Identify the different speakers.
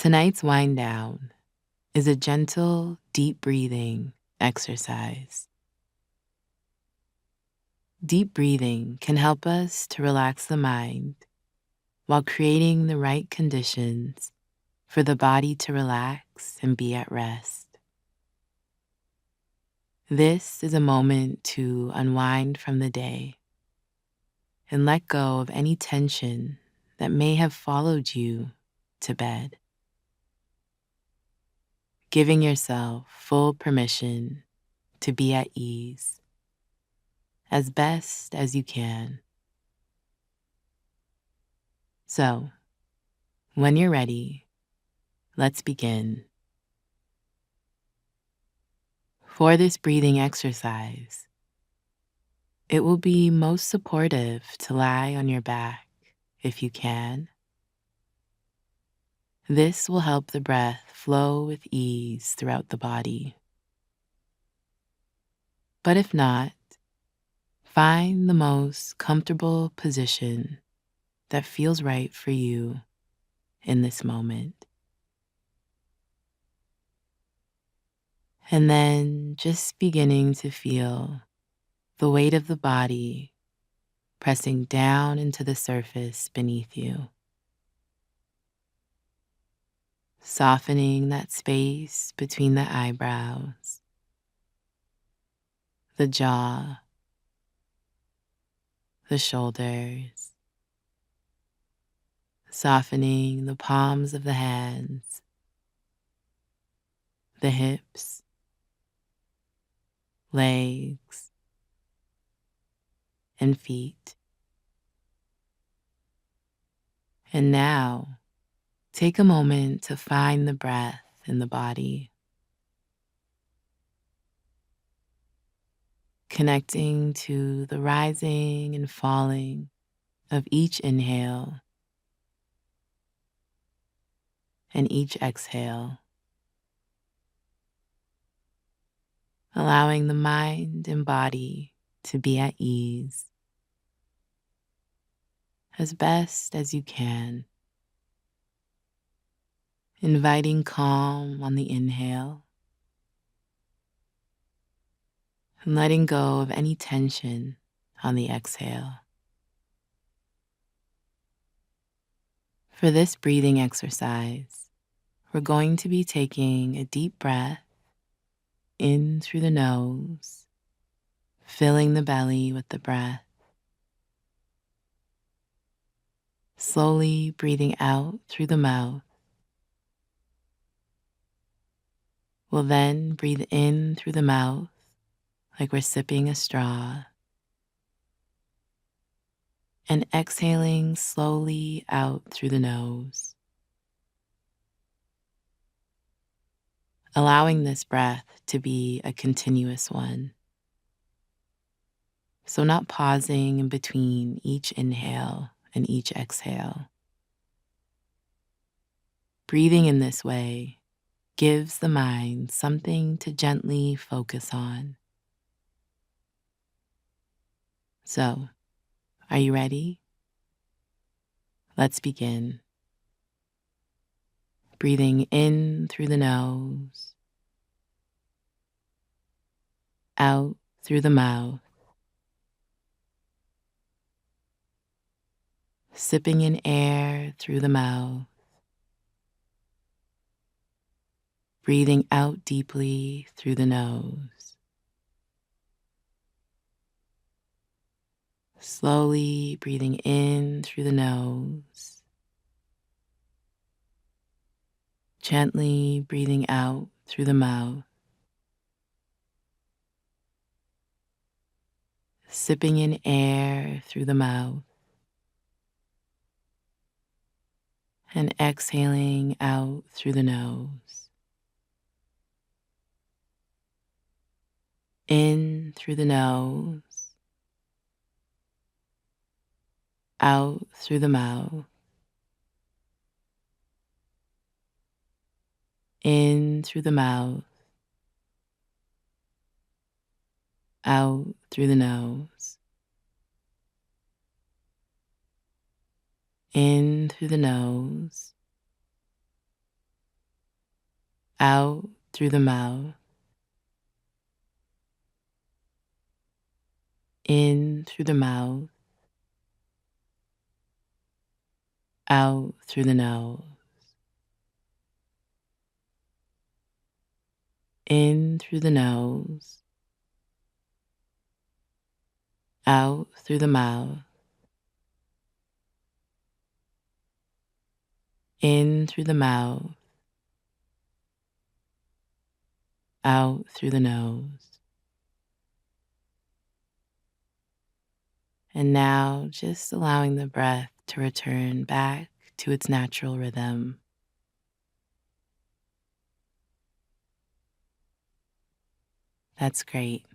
Speaker 1: Tonight's wind down is a gentle, deep breathing exercise. Deep breathing can help us to relax the mind while creating the right conditions for the body to relax and be at rest. This is a moment to unwind from the day and let go of any tension that may have followed you to bed, giving yourself full permission to be at ease as best as you can. So, when you're ready, let's begin. For this breathing exercise, it will be most supportive to lie on your back if you can. This will help the breath flow with ease throughout the body. But if not, find the most comfortable position that feels right for you in this moment. And then just beginning to feel the weight of the body pressing down into the surface beneath you, softening that space between the eyebrows, the jaw, the shoulders, softening the palms of the hands, the hips, legs, and feet. And now, take a moment to find the breath in the body, connecting to the rising and falling of each inhale and each exhale, allowing the mind and body to be at ease as best as you can, inviting calm on the inhale and letting go of any tension on the exhale. For this breathing exercise, we're going to be taking a deep breath in through the nose, filling the belly with the breath, slowly breathing out through the mouth. We'll then breathe in through the mouth like we're sipping a straw, and exhaling slowly out through the nose, allowing this breath to be a continuous one. So not pausing in between each inhale and each exhale. Breathing in this way gives the mind something to gently focus on. So, are you ready? Let's begin. Breathing in through the nose, out through the mouth, sipping in air through the mouth, breathing out deeply through the nose, slowly breathing in through the nose, gently breathing out through the mouth, sipping in air through the mouth, and exhaling out through the nose. In through the nose, out through the mouth, in through the mouth, out through the nose, in through the nose, out through the mouth, in through the mouth, out through the nose, in through the nose, out through the mouth, in through the mouth, out through the nose. And now just allowing the breath to return back to its natural rhythm. That's great.